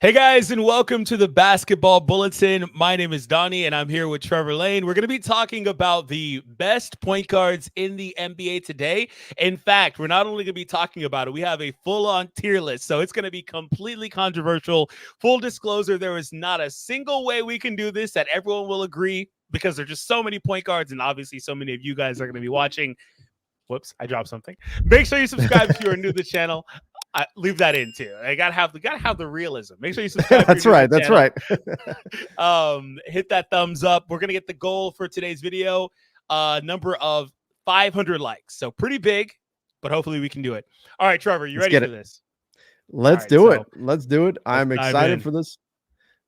Hey guys, and welcome to the Basketball Bulletin. My name is Donnie, and I'm here with Trevor Lane. We're going to be talking about the best point guards in the NBA today. In fact, we're not only going to be talking about it, we have a full-on tier list, so it's going to be completely controversial. Full disclosure, there is not a single way we can do this that everyone will agree because there's just so many point guards, and obviously so many of you guys are going to be watching. Whoops, I dropped something. Make sure you subscribe if you are new to the channel. Leave that in too. I gotta have the realism. Make sure you subscribe. That's right. That's right. Hit that thumbs up. We're gonna get the goal for today's video, number of 500 likes. So pretty big, but hopefully we can do it. All right, Trevor, you ready for this? Let's do it. Let's do it. I'm excited for this.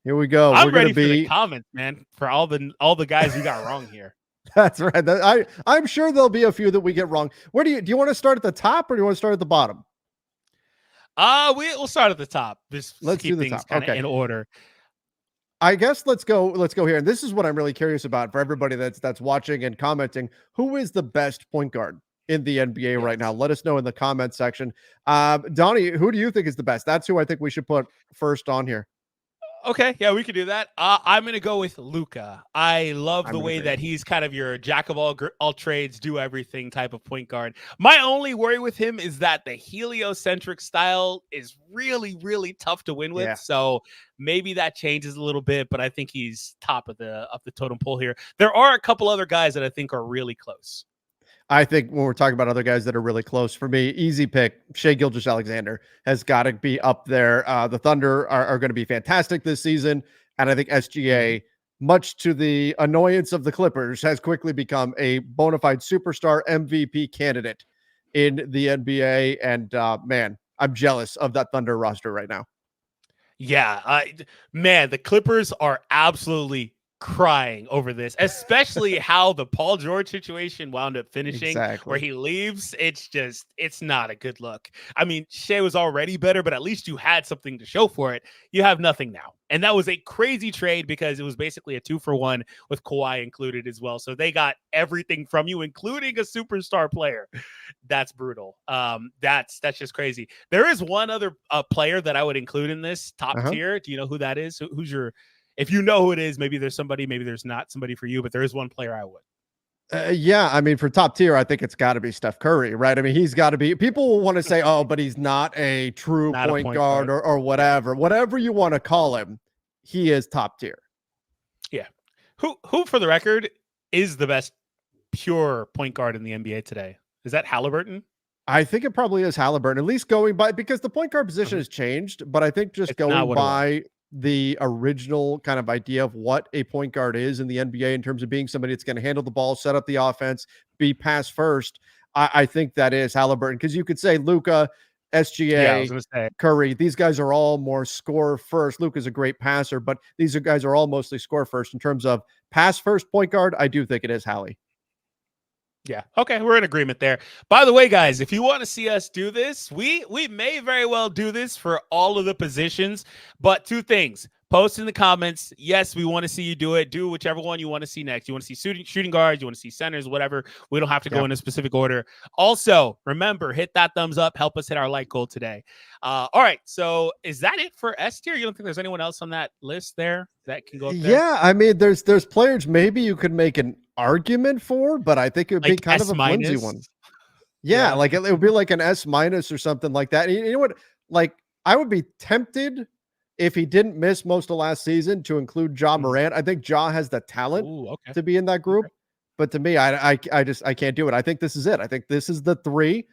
Here we go. I'm ready for the comments, man. For all the guys you got wrong here. That's right. I'm sure there'll be a few that we get wrong. Where do you want to start at the top or do you want to start at the bottom? We'll start at the top. Let's keep things kind of in order. I guess let's go here. And this is what I'm really curious about for everybody that's watching and commenting. Who is the best point guard in the NBA right now? Let us know in the comment section. Donnie, who do you think is the best? That's who I think we should put first on here. Okay, yeah, we could do that. I'm going to go with Luka. I love the way that he's kind of your jack of all trades, do everything type of point guard. My only worry with him is that the heliocentric style is really, really tough to win with. Yeah. So maybe that changes a little bit, but I think he's top of the totem pole here. There are a couple other guys that I think are really close. I think when we're talking about other guys that are really close, for me, easy pick, Shai Gilgeous-Alexander has got to be up there. The Thunder are going to be fantastic this season. And I think SGA, much to the annoyance of the Clippers, has quickly become a bona fide superstar MVP candidate in the NBA. And man, I'm jealous of that Thunder roster right now. Yeah, man, the Clippers are absolutely crying over this, especially how the Paul George situation wound up finishing, where he leaves. It's not a good look. I mean, Shai was already better, but at least you had something to show for it. You have nothing now. And that was a crazy trade because it was basically a 2-for-1 with Kawhi included as well. So they got everything from you, including a superstar player. That's brutal. That's just crazy. There is one other player that I would include in this top tier. Do you know who that is? Who's your... If you know who it is, maybe there's somebody, maybe there's not somebody for you, but there is one player I would. Yeah, I mean, for top tier, I think it's got to be Steph Curry, right? I mean, he's got to be. People will want to say, oh, but he's not a true point guard or whatever you want to call him. He is top tier. Yeah. Who, for the record, is the best pure point guard in the NBA today? Is that Halliburton? I think it probably is Halliburton, at least going by, because the point guard position has changed, but I think just going by the original kind of idea of what a point guard is in the NBA in terms of being somebody that's going to handle the ball, set up the offense, be pass first. I think that is Halliburton, because you could say Luka, SGA, Curry, these guys are all more score first. Luka's a great passer, but these guys are all mostly score first. In terms of pass first point guard, I do think it is Hallie. Yeah. Okay. We're in agreement there. By the way, guys, if you want to see us do this, we may very well do this for all of the positions, but two things. Post in the comments. Yes, we want to see you do it. Do whichever one you want to see next. You want to see shooting guards, you want to see centers, whatever. We don't have to go in a specific order. Also, remember, hit that thumbs up. Help us hit our like goal today. All right. So is that it for S tier? You don't think there's anyone else on that list there that can go up there? Yeah, I mean, there's players maybe you could make an argument for, but I think it would be kind of a flimsy one. Yeah, like it would be like an S- or something like that. And you know what? Like, I would be tempted if he didn't miss most of last season to include Ja Morant. I think Ja has the talent to be in that group. But to me, I can't do it. I think this is it. I think this is the 3,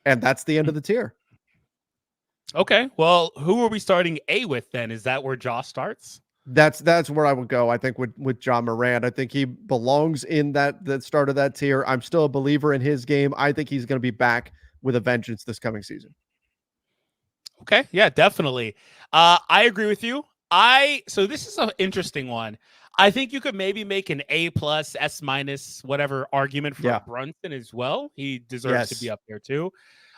and that's the end of the tier. Okay. Well, who are we starting A with then? Is that where Ja starts? That's where I would go. I think with Ja Morant, I think he belongs in that start of that tier. I'm still a believer in his game. I think he's going to be back with a vengeance this coming season. Okay. Yeah, definitely. I agree with you. So this is an interesting one. I think you could maybe make an A+, S-, whatever argument for Brunson as well. He deserves to be up there too.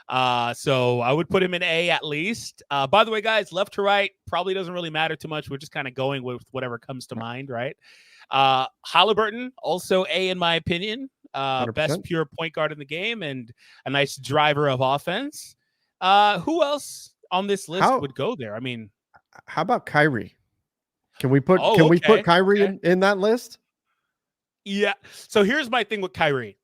So I would put him in A at least. By the way, guys, left to right probably doesn't really matter too much. We're just kind of going with whatever comes to mind, right? Halliburton, also A in my opinion. Best pure point guard in the game and a nice driver of offense. Who else on this list would go there? I mean, How about Kyrie? Can we put Kyrie in that list? Yeah. So here's my thing with Kyrie.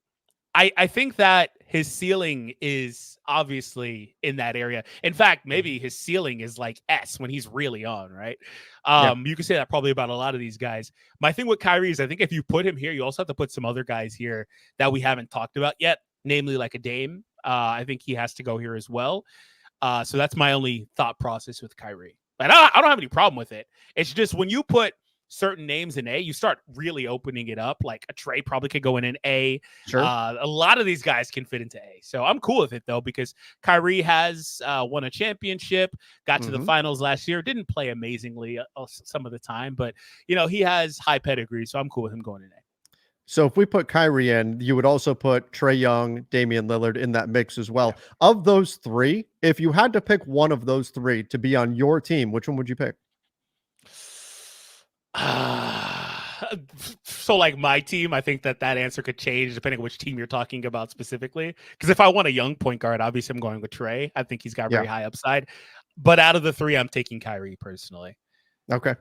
I think that his ceiling is obviously in that area. In fact, maybe his ceiling is like S when he's really on, right? You can say that probably about a lot of these guys. My thing with Kyrie is I think if you put him here, you also have to put some other guys here that we haven't talked about yet, namely like a Dame. I think he has to go here as well. So that's my only thought process with Kyrie. And I don't have any problem with it. It's just when you put certain names in A, you start really opening it up. Like a Trey probably could go in an A. Sure. A lot of these guys can fit into A. So I'm cool with it, though, because Kyrie has won a championship, got to the finals last year, didn't play amazingly some of the time, but, he has high pedigree, so I'm cool with him going in A. So if we put Kyrie in, you would also put Trae Young, Damian Lillard in that mix as well. Yeah. Of those three, if you had to pick one of those three to be on your team, which one would you pick? So like my team, I think that answer could change depending on which team you're talking about specifically. Because if I want a young point guard, obviously I'm going with Trey. I think he's got very high upside. But out of the three, I'm taking Kyrie personally. Okay.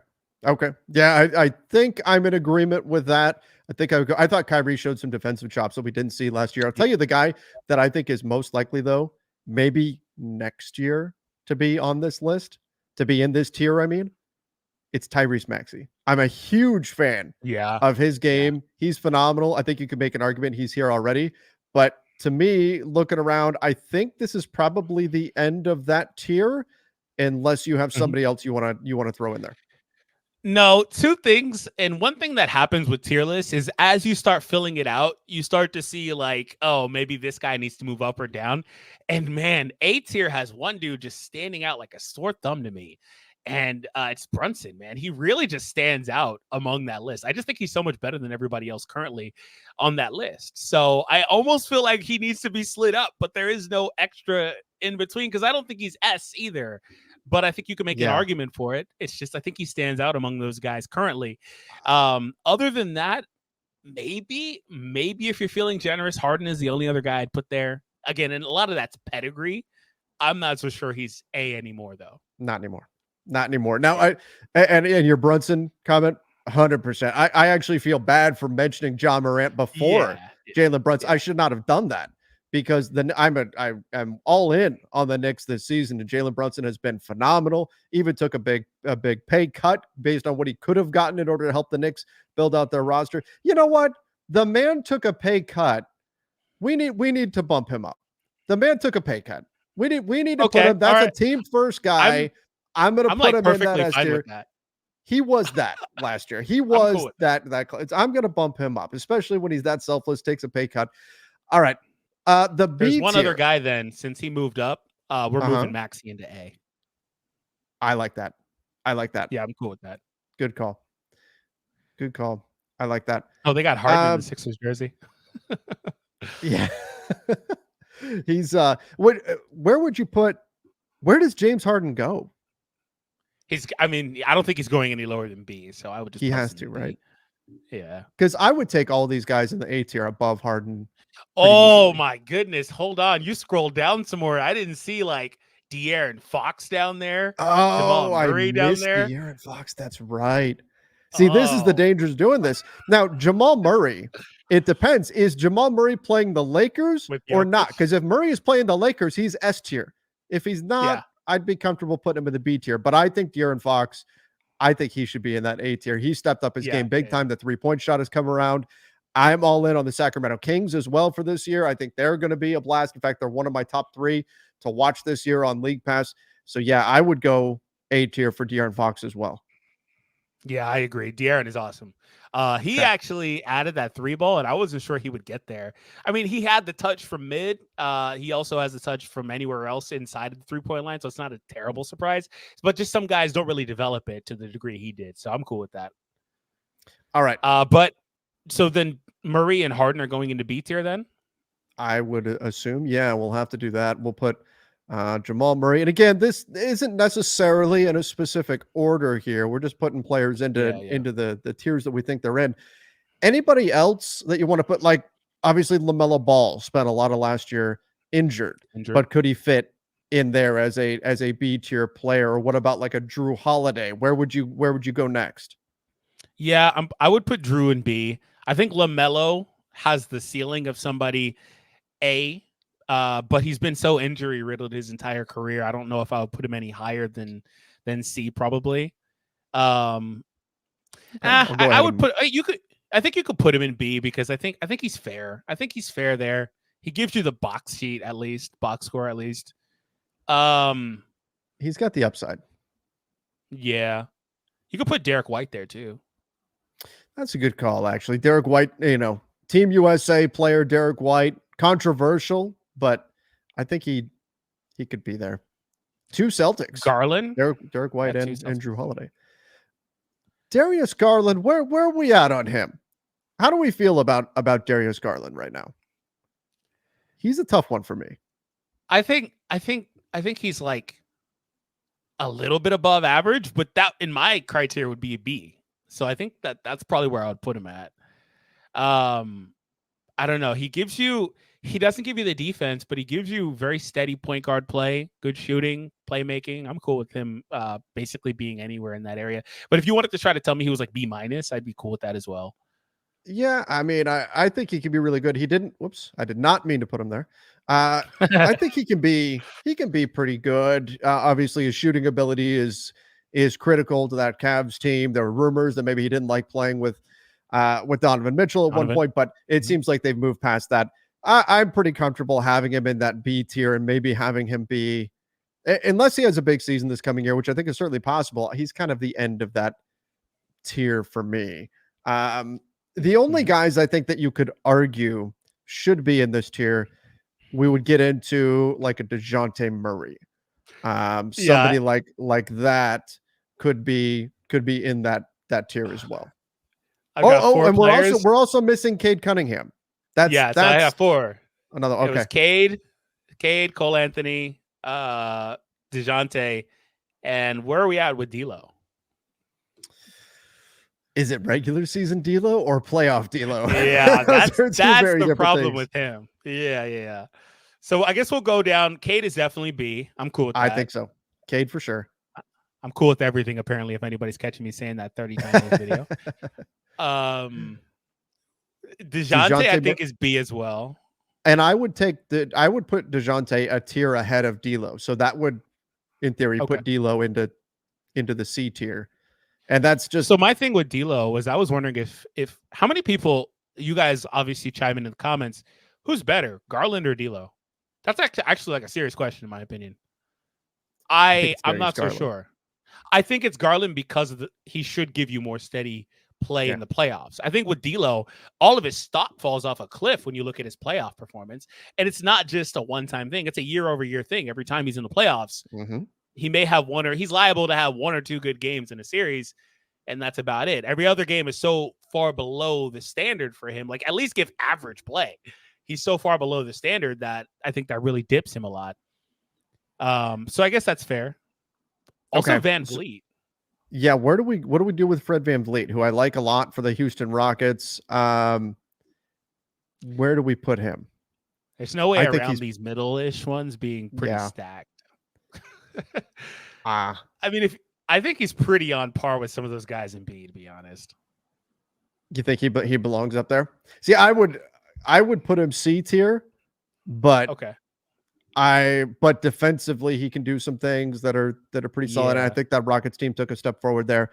Yeah, I think I'm in agreement with that. I think I thought Kyrie showed some defensive chops that we didn't see last year. I'll tell you the guy that I think is most likely, though, maybe next year to be on this list, to be in this tier, I mean, it's Tyrese Maxey. I'm a huge fan of his game. Yeah. He's phenomenal. I think you could make an argument he's here already. But to me, looking around, I think this is probably the end of that tier, unless you have somebody else you want to throw in there. No, two things. And one thing that happens with tier lists is as you start filling it out, you start to see like, oh, maybe this guy needs to move up or down. And man, A tier has one dude just standing out like a sore thumb to me. And it's Brunson, man. He really just stands out among that list. I just think he's so much better than everybody else currently on that list. So I almost feel like he needs to be slid up, but there is no extra in between because I don't think he's S either. But I think you can make an argument for it. It's just I think he stands out among those guys currently. Other than that, maybe if you're feeling generous, Harden is the only other guy I'd put there. Again, and a lot of that's pedigree. I'm not so sure he's A anymore, though. Not anymore. Now, and your Brunson comment, 100%. I actually feel bad for mentioning Ja Morant before Jalen Brunson. I should not have done that. Because then I'm all in on the Knicks this season, and Jalen Brunson has been phenomenal. Even took a big pay cut based on what he could have gotten in order to help the Knicks build out their roster. You know what? The man took a pay cut. We need to bump him up. The man took a pay cut. We need to put him. That's a team first guy. I'm going to put him in that S tier. He was that last year. He was cool that. I'm going to bump him up, especially when he's that selfless, takes a pay cut. All right. There's one other guy then, since he moved up, we're moving Maxey into A. I like that. Yeah, I'm cool with that. Good call. I like that. Oh, they got Harden in the Sixers jersey. Yeah. He's where does James Harden go? I don't think he's going any lower than B, so I would just he has to, right? Yeah. Because I would take all these guys in the A tier above Harden. Oh my goodness. Hold on. You scroll down some more. I didn't see like De'Aaron Fox down there. Oh, I missed De'Aaron Fox. That's right. See, this is the dangers doing this. Now, Jamal Murray, it depends. Is Jamal Murray playing the Lakers or not? Because if Murray is playing the Lakers, he's S tier. If he's not, I'd be comfortable putting him in the B tier. But I think De'Aaron Fox, I think he should be in that A tier. He stepped up his game big time. The 3-point shot has come around. I'm all in on the Sacramento Kings as well for this year. I think they're going to be a blast. In fact, they're one of my top 3 to watch this year on League Pass. So, yeah, I would go A tier for De'Aaron Fox as well. Yeah, I agree. De'Aaron is awesome. He actually added that 3-ball, and I wasn't sure he would get there. I mean, he had the touch from mid. He also has the touch from anywhere else inside of the 3-point line, so it's not a terrible surprise. But just some guys don't really develop it to the degree he did, so I'm cool with that. All right. But so then Murray and Harden are going into B tier then? I would assume, yeah, we'll have to do that. We'll put Jamal Murray. And again, this isn't necessarily in a specific order here. We're just putting players into the tiers that we think they're in. Anybody else that you want to put, like, obviously LaMelo Ball spent a lot of last year injured. But could he fit in there as a B tier player? Or what about like a Drew Holiday? Where would you go next? Yeah, I would put Drew in B. I think LaMelo has the ceiling of somebody A, but he's been so injury riddled his entire career. I don't know if I would put him any higher than C probably. I would put you could. I think you could put him in B because I think he's fair. I think he's fair there. He gives you the box sheet at least, box score at least. He's got the upside. Yeah, you could put Derek White there too. That's a good call, actually. Derek White, Team USA player Derek White, controversial, but I think he could be there. 2 Celtics. Garland, Derek White, and Drew Holiday. Darius Garland, where are we at on him? How do we feel about Darius Garland right now? He's a tough one for me. I think he's like a little bit above average, but that in my criteria would be a B. So I think that's probably where I would put him at. I don't know. He doesn't give you the defense, but he gives you very steady point guard play, good shooting, playmaking. I'm cool with him basically being anywhere in that area. But if you wanted to try to tell me he was like B-, I'd be cool with that as well. Yeah, I mean, I think he can be really good. I did not mean to put him there. I think he can be pretty good. Obviously, his shooting ability is critical to that Cavs team. There were rumors that maybe he didn't like playing with Donovan Mitchell at one point, but it seems like they've moved past that. I'm pretty comfortable having him in that B tier and maybe having him be, unless he has a big season this coming year, which I think is certainly possible. He's kind of the end of that tier for me. The only guys I think that you could argue should be in this tier, we would get into like a DeJounte Murray. Somebody like that could be in that tier as well. And we're also missing Cade Cunningham. So I have 4. Another okay. It was Cade, Cole Anthony, DeJounte, and where are we at with D'Lo? Is it regular season D'Lo or playoff D'Lo? Yeah, that's the problem with him. Yeah. So I guess we'll go down. Cade is definitely B. I'm cool with that. I think so. Cade for sure. I'm cool with everything, apparently, if anybody's catching me saying that 30 times in this video. DeJounte, I think, is B as well. And I would put DeJounte a tier ahead of D'Lo. So that would, in theory, put D'Lo into the C tier. And that's just so my thing with D'Lo was I was wondering if how many people, you guys obviously chime in the comments, who's better, Garland or D'Lo? That's actually like a serious question in my opinion. I'm not so sure. I think it's Garland because he should give you more steady play in the playoffs. I think with D'Lo, all of his stock falls off a cliff when you look at his playoff performance, and it's not just a one-time thing; it's a year-over-year thing. Every time he's in the playoffs, he may have he's liable to have 1 or 2 good games in a series, and that's about it. Every other game is so far below the standard for him. Like, at least give average play. He's so far below the standard that I think that really dips him a lot. So I guess that's fair. Also, Van Vliet. Yeah, what do we do with Fred Van Vliet, who I like a lot for the Houston Rockets? Where do we put him? There's no way around these middle-ish ones being pretty stacked. I mean, I think he's pretty on par with some of those guys in B, to be honest. You think he belongs up there? See, I would put him C tier, but but defensively he can do some things that are pretty solid. And I think that Rockets team took a step forward there.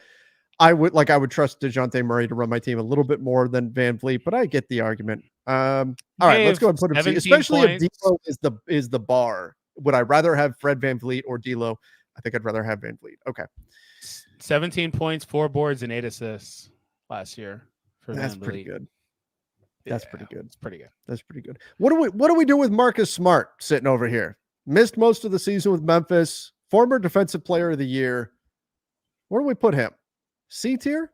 I would trust DeJounte Murray to run my team a little bit more than Van Vliet, but I get the argument. All right, let's go and put him C, especially if D'Lo is the bar. Would I rather have Fred Van Vliet or D'Lo? I think I'd rather have Van Vliet. Okay. 17 points, 4 boards, and 8 assists last year for Van Vliet. Pretty good. That's pretty good. It's pretty good. That's pretty good. What do we do with Marcus Smart sitting over here? Missed most of the season with Memphis, former defensive player of the year. Where do we put him? C tier?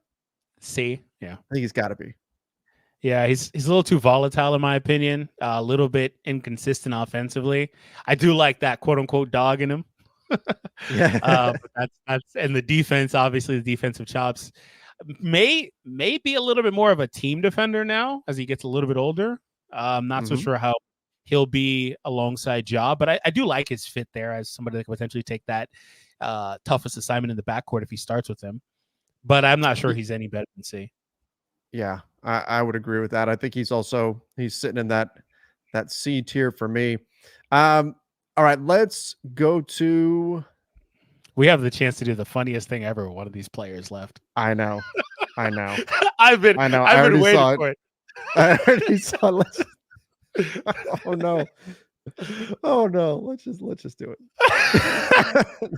C, yeah. I think he's got to be. Yeah, he's a little too volatile in my opinion. A little bit inconsistent offensively. I do like that quote unquote dog in him. But that's and the defense, obviously the defensive chops. May be a little bit more of a team defender now as he gets a little bit older. I'm not so sure how he'll be alongside Ja. But I do like his fit there as somebody that could potentially take that toughest assignment in the backcourt if he starts with him. But I'm not sure he's any better than C. Yeah, I would agree with that. I think he's sitting in that C tier for me. All right, let's go to. We have the chance to do the funniest thing ever. One of these players left. I know. I've been waiting for it. I already saw. Oh no. Let's just do it.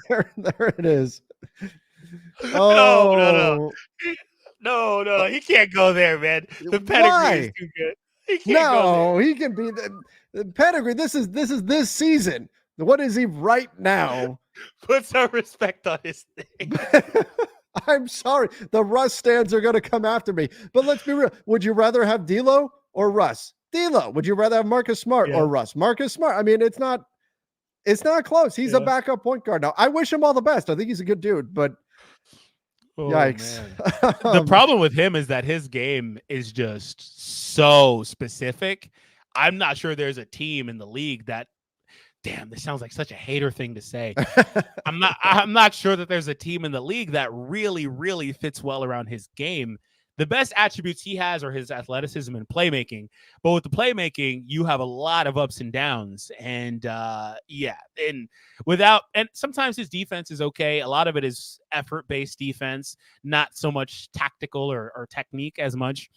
there it is. Oh no. He can't go there, man. The pedigree is too good. He can't go there. He can be the pedigree. This is this season. What is he right now? Put some respect on his name. I'm sorry. The Russ stands are going to come after me. But let's be real. Would you rather have D'Lo or Russ? D'Lo. Would you rather have Marcus Smart or Russ? Marcus Smart. I mean, it's not close. He's a backup point guard now. I wish him all the best. I think he's a good dude, but yikes. The problem with him is that his game is just so specific. I'm not sure there's a team in the league that, damn, this sounds like such a hater thing to say. I'm not sure that there's a team in the league that really, really fits well around his game. The best attributes he has are his athleticism and playmaking. But with the playmaking, you have a lot of ups and downs. And and sometimes his defense is okay. A lot of it is effort-based defense, not so much tactical or technique as much.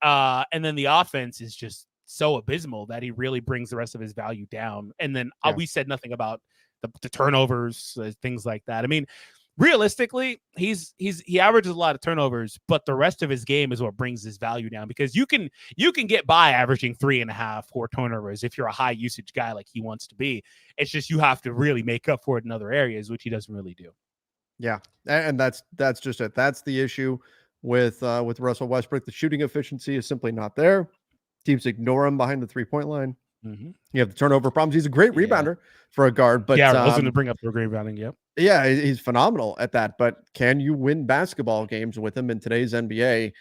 And then the offense is just so abysmal that he really brings the rest of his value down. And then we said nothing about the turnovers, things like that. I mean, realistically, he averages a lot of turnovers, but the rest of his game is what brings his value down, because you can get by averaging 3.5, 4 turnovers if you're a high usage guy like he wants to be. It's just you have to really make up for it in other areas, which he doesn't really do. Yeah, and that's just it. That's the issue with Russell Westbrook. The shooting efficiency is simply not there. Teams ignore him behind the 3-point line. Mm-hmm. You have the turnover problems. He's a great rebounder for a guard, but I was going to bring up the rebounding. Yep. Yeah, he's phenomenal at that. But can you win basketball games with him in today's NBA?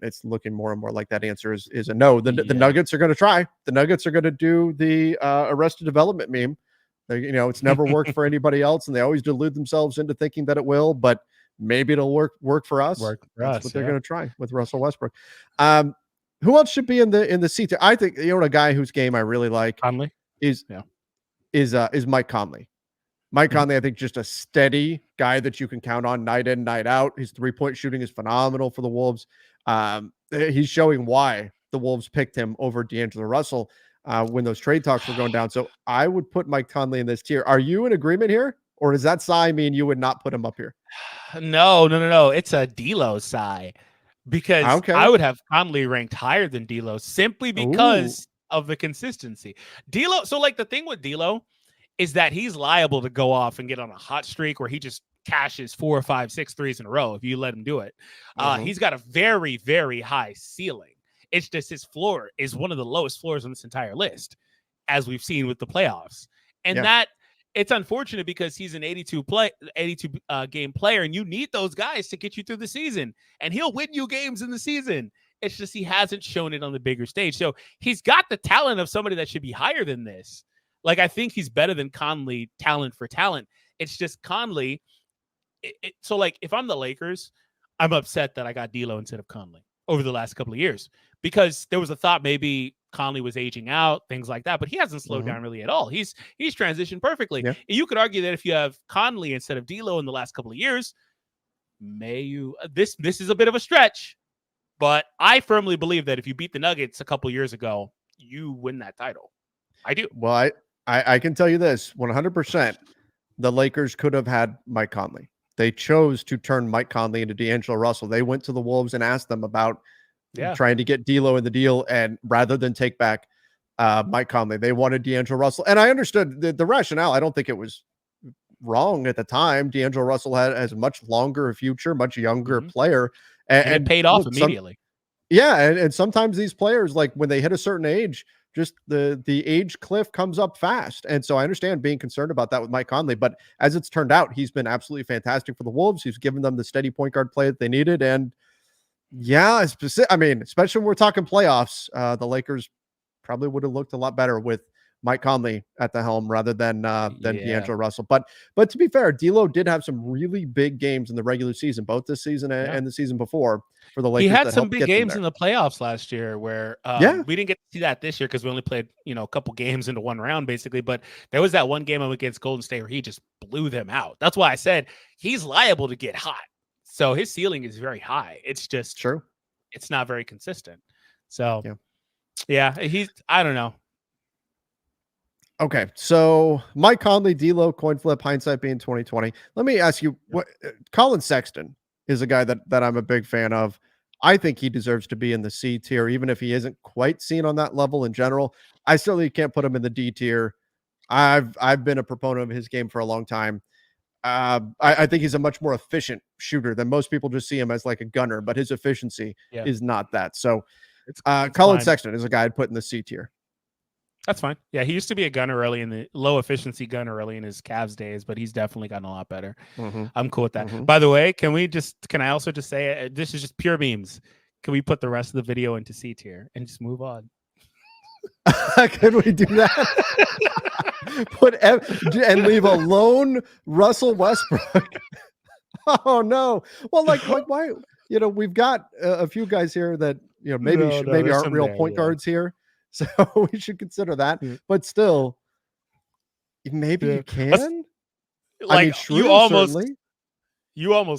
It's looking more and more like that answer is a no. The Nuggets are going to try. The Nuggets are going to do the Arrested Development meme. It's never worked for anybody else, and they always delude themselves into thinking that it will. But maybe it'll work for us. That's what they're going to try with Russell Westbrook. Who else should be in the seat? I think a guy whose game I really like Conley is Mike Conley. Mike Conley, I think, just a steady guy that you can count on night in, night out. His 3-point shooting is phenomenal for the Wolves. He's showing why the Wolves picked him over D'Angelo Russell when those trade talks were going down. So I would put Mike Conley in this tier. Are you in agreement here? Or does that sigh mean you would not put him up here? No. It's a D'Lo sigh. Because I would have Conley ranked higher than D'Lo simply because of the consistency. D'Lo, so like the thing with D'Lo is that he's liable to go off and get on a hot streak where he just cashes 4 or 5, 6 threes in a row if you let him do it. He's got a very, very high ceiling. It's just his floor is one of the lowest floors on this entire list, as we've seen with the playoffs. And that it's unfortunate because he's an 82 game player, and you need those guys to get you through the season, and he'll win you games in the season. It's just he hasn't shown it on the bigger stage. So he's got the talent of somebody that should be higher than this. Like, I think he's better than Conley talent for talent. It's just Conley. So like, if I'm the Lakers, I'm upset that I got D'Lo instead of Conley over the last couple of years, because there was a thought maybe Conley was aging out, things like that, but he hasn't slowed down really at all. He's transitioned perfectly. Yeah. You could argue that if you have Conley instead of D'Lo in the last couple of years, this is a bit of a stretch, but I firmly believe that if you beat the Nuggets a couple of years ago, you win that title. I do. Well, I can tell you this 100%. The Lakers could have had Mike Conley. They chose to turn Mike Conley into D'Angelo Russell. They went to the Wolves and asked them about trying to get D'Lo in the deal, and rather than take back Mike Conley, they wanted D'Angelo Russell. And I understood the rationale. I don't think it was wrong at the time. D'Angelo Russell has a much longer future, much younger player, and it paid off immediately. And sometimes these players, like when they hit a certain age, just the age cliff comes up fast. And so I understand being concerned about that with Mike Conley, but as it's turned out, he's been absolutely fantastic for the Wolves. He's given them the steady point guard play that they needed. And especially when we're talking playoffs, the Lakers probably would have looked a lot better with Mike Conley at the helm rather than D'Angelo Russell. But to be fair, D'Lo did have some really big games in the regular season, both this season and the season before for the Lakers. He had some big games in the playoffs last year where we didn't get to see that this year because we only played, a couple games into one round basically. But there was that one game against Golden State where he just blew them out. That's why I said he's liable to get hot. So his ceiling is very high. It's just true. It's not very consistent. So I don't know. Okay, so Mike Conley, D'Lo, coin flip, hindsight being 2020. Let me ask you, what Colin Sexton is a guy that I'm a big fan of. I think he deserves to be in the C tier, even if he isn't quite seen on that level in general. I certainly can't put him in the D tier. I've been a proponent of his game for a long time. I think he's a much more efficient shooter than most people just see him as like a gunner, but his efficiency is not that. So it's Colin Sexton is a guy I'd put in the C tier. That's fine. Yeah, he used to be a gunner early in the low efficiency gunner early in his Cavs days, but he's definitely gotten a lot better. I'm cool with that. By the way, can I also just say this is just pure memes? Can we put the rest of the video into C tier and just move on? Could we do that? And leave alone Russell Westbrook. Oh no. Well, like why? We've got a few guys here that maybe aren't real point guards here. So we should consider that. But still, maybe you can. Like you almost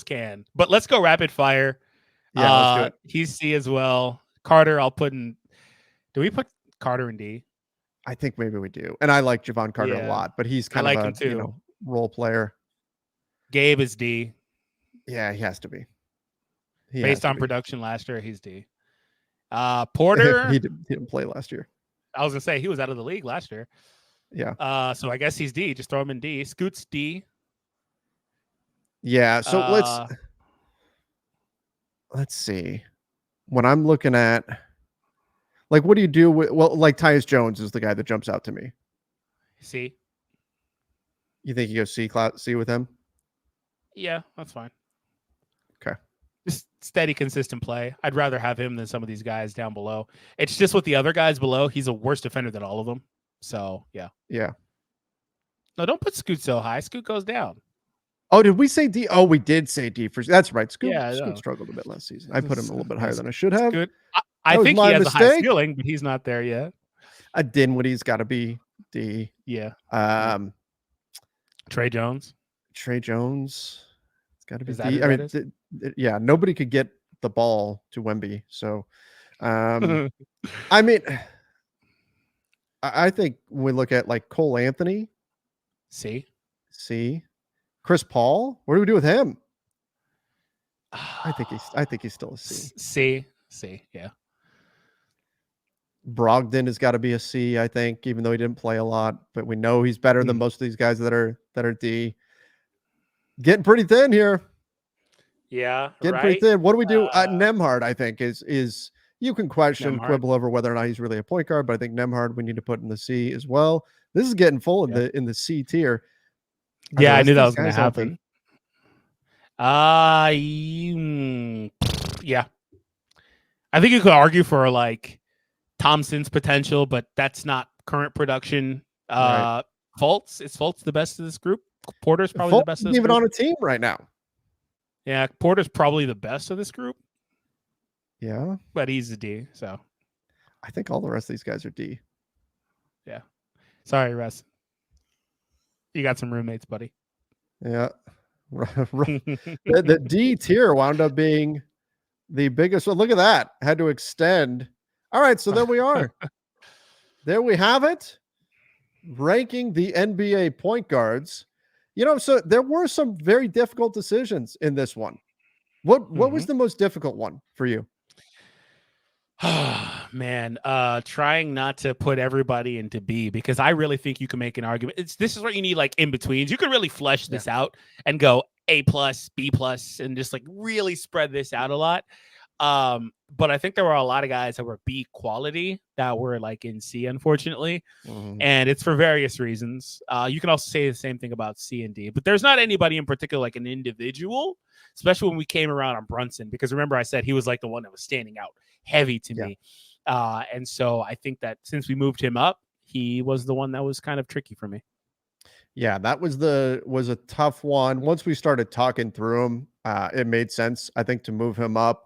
can. But let's go rapid fire. Yeah, let's do it. He's C as well. Carter, I'll put in. Do we put Carter in D? I think maybe we do. And I like Javon Carter a lot, but he's kind of a role player. Gabe is D. Yeah, he has to be. Based on production last year, he's D. Porter, he didn't play last year. I was gonna say he was out of the league last year. Yeah. So I guess he's D. Just throw him in D. Scoot's D. Yeah. So let's see. When I'm looking at, like, what do you do with? Well, like Tyus Jones is the guy that jumps out to me. C. You think you go C with him? Yeah, that's fine. Okay. Just steady, consistent play. I'd rather have him than some of these guys down below. It's just with the other guys below, he's a worse defender than all of them. So, yeah. Yeah. No, don't put Scoot so high. Scoot goes down. Oh, did we say D? Oh, we did say D for. That's right. Scoot struggled a bit last season. I put him a little bit higher than I should have. Scoot. I think he has a high ceiling, but he's not there yet. Dinwiddie's got to be D. Yeah. Trey Jones. It's got to be D. I mean, yeah, nobody could get the ball to Wemby. So, I mean, I think when we look at like Cole Anthony, C. Chris Paul, what do we do with him? I think he's still a C. C. Yeah. Brogdon has got to be a C, I think, even though he didn't play a lot, but we know he's better than most of these guys that are D. Getting pretty thin here. Yeah, getting pretty thin. What do we do? Nembhard, I think, is you can quibble over whether or not he's really a point guard, but I think Nembhard we need to put in the C as well. This is getting full in the C tier. Yeah, I knew that was going to happen. Yeah. I think you could argue for like Thompson's potential, but that's not current production. Right. Fultz, is Fultz the best of this group? Porter's probably the best of this even group. On a team right now. Yeah, Porter's probably the best of this group. Yeah. But he's a D, so. I think all the rest of these guys are D. Yeah. Sorry, Russ. You got some roommates, buddy. Yeah. The D tier wound up being the biggest one. Look at that. Had to extend. All right, so there we are. There we have it. Ranking the NBA point guards. So there were some very difficult decisions in this one. What was the most difficult one for you? Man, trying not to put everybody into B, because I really think you can make an argument. This is what you need, like in betweens. You can really flesh this out and go A+, B+, and just like really spread this out a lot. But I think there were a lot of guys that were B quality that were like in C, unfortunately. And it's for various reasons. You can also say the same thing about C and D, but there's not anybody in particular, like an individual, especially when we came around on Brunson, because remember I said he was like the one that was standing out heavy to me. And so I think that since we moved him up, he was the one that was kind of tricky for me. Yeah, that was a tough one. Once we started talking through him, it made sense, I think, to move him up.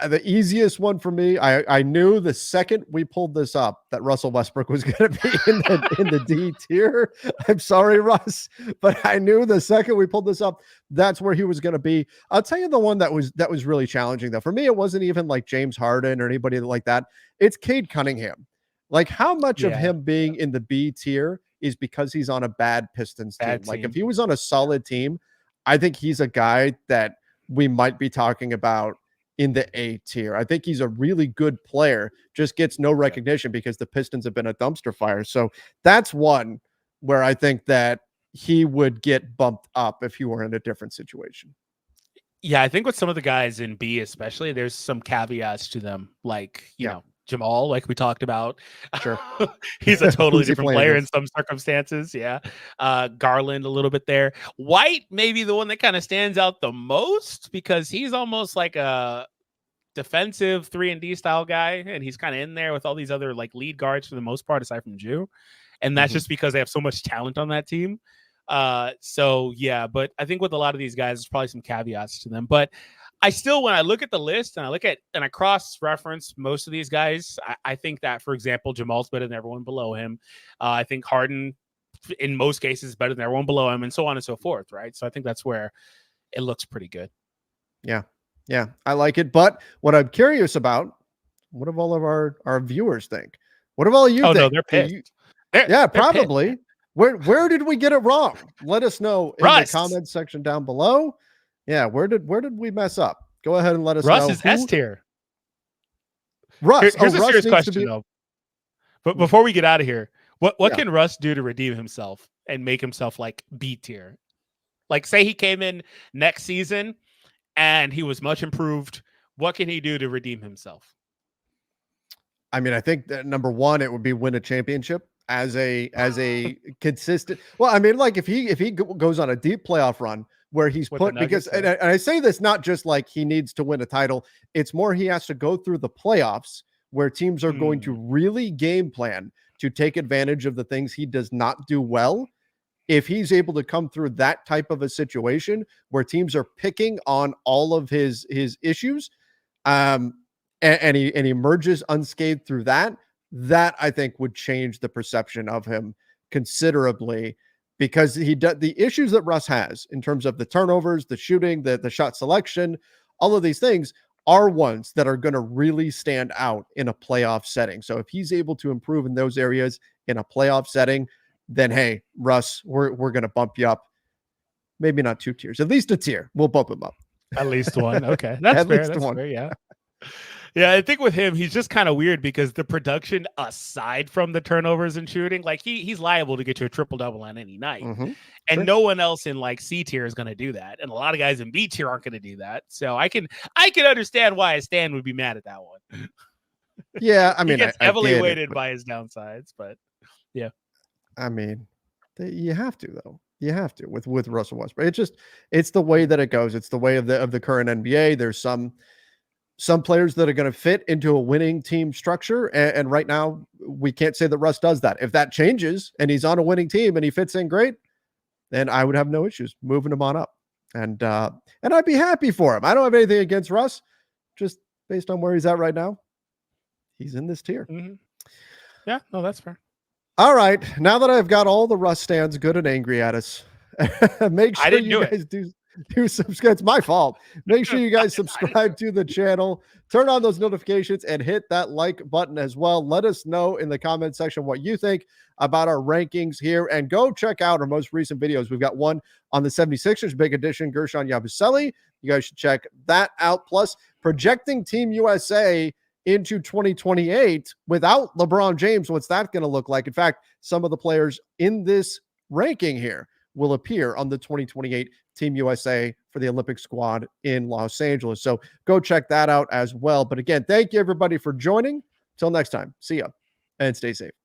The easiest one for me, I knew the second we pulled this up that Russell Westbrook was going to be in the D tier. I'm sorry, Russ, but I knew the second we pulled this up, that's where he was going to be. I'll tell you the one that was really challenging though. For me, it wasn't even like James Harden or anybody like that. It's Cade Cunningham. Like how much of him being in the B tier is because he's on a bad Pistons team. Like if he was on a solid team, I think he's a guy that we might be talking about in the A tier. I think he's a really good player, just gets no recognition because the Pistons have been a dumpster fire. So that's one where I think that he would get bumped up if he were in a different situation. Yeah, I think with some of the guys in B especially, there's some caveats to them. Like, you know, Jamal, like we talked about. Sure. He's a totally different player in some circumstances. Yeah. Garland a little bit there. White, maybe the one that kind of stands out the most because he's almost like a defensive 3-and-D style guy. And he's kind of in there with all these other like lead guards for the most part, aside from Jew. And that's just because they have so much talent on that team. So yeah, but I think with a lot of these guys, there's probably some caveats to them. But I still, when I look at the list and I cross-reference most of these guys, I think that, for example, Jamal's better than everyone below him. I think Harden, in most cases, is better than everyone below him, and so on and so forth, right? So I think that's where it looks pretty good. Yeah. Yeah, I like it. But what I'm curious about, what do all of our viewers think? What do all of you think? No, they're pissed. They're probably. Pissed. Where did we get it wrong? Let us know in the comments section down below. Yeah, where did we mess up? Go ahead and let us know. Russ is S tier. Russ. Here's a serious question though. But before we get out of here, what can Russ do to redeem himself and make himself like B tier? Like, say he came in next season and he was much improved. What can he do to redeem himself? I mean, I think that number one, it would be win a championship as a consistent. Well, I mean, like if he goes on a deep playoff run where he's put, because and I say this not just like he needs to win a title, it's more he has to go through the playoffs where teams are going to really game plan to take advantage of the things he does not do well. If he's able to come through that type of a situation where teams are picking on all of his issues, and he emerges unscathed through that I think would change the perception of him considerably, because the issues that Russ has in terms of the turnovers, the shooting, the shot selection, all of these things are ones that are going to really stand out in a playoff setting. So if he's able to improve in those areas in a playoff setting, then hey, Russ, we're going to bump you up. Maybe not 2 tiers, at least a tier. We'll bump him up. At least one. Okay. That's fair. That's fair. Yeah. Yeah, I think with him, he's just kind of weird because the production, aside from the turnovers and shooting, like he's liable to get you a triple-double on any night. And no one else in like C tier is going to do that. And a lot of guys in B tier aren't going to do that. So I can understand why a Stan would be mad at that one. Yeah, I mean, he gets heavily weighted by his downsides, but yeah. I mean, you have to though. You have to with Russell Westbrook. It's the way that it goes. It's the way of the current NBA. There's some players that are going to fit into a winning team structure. And right now we can't say that Russ does that. If that changes and he's on a winning team and he fits in great, then I would have no issues moving him on up. And I'd be happy for him. I don't have anything against Russ, just based on where he's at right now. He's in this tier. Yeah, no, that's fair. All right. Now that I've got all the Russ stands good and angry at us, make sure you guys do subscribe. It's my fault. Make sure you guys subscribe to the channel, turn on those notifications, and hit that like button as well. Let us know in the comment section what you think about our rankings here, and go check out our most recent videos. We've got one on the 76ers big edition, Gershon Yabusele. You guys should check that out. Plus, projecting Team USA into 2028 without LeBron James. What's that going to look like? In fact, some of the players in this ranking here will appear on the 2028 Team USA for the Olympic squad in Los Angeles. So go check that out as well. But again, thank you everybody for joining. Till next time, see ya and stay safe.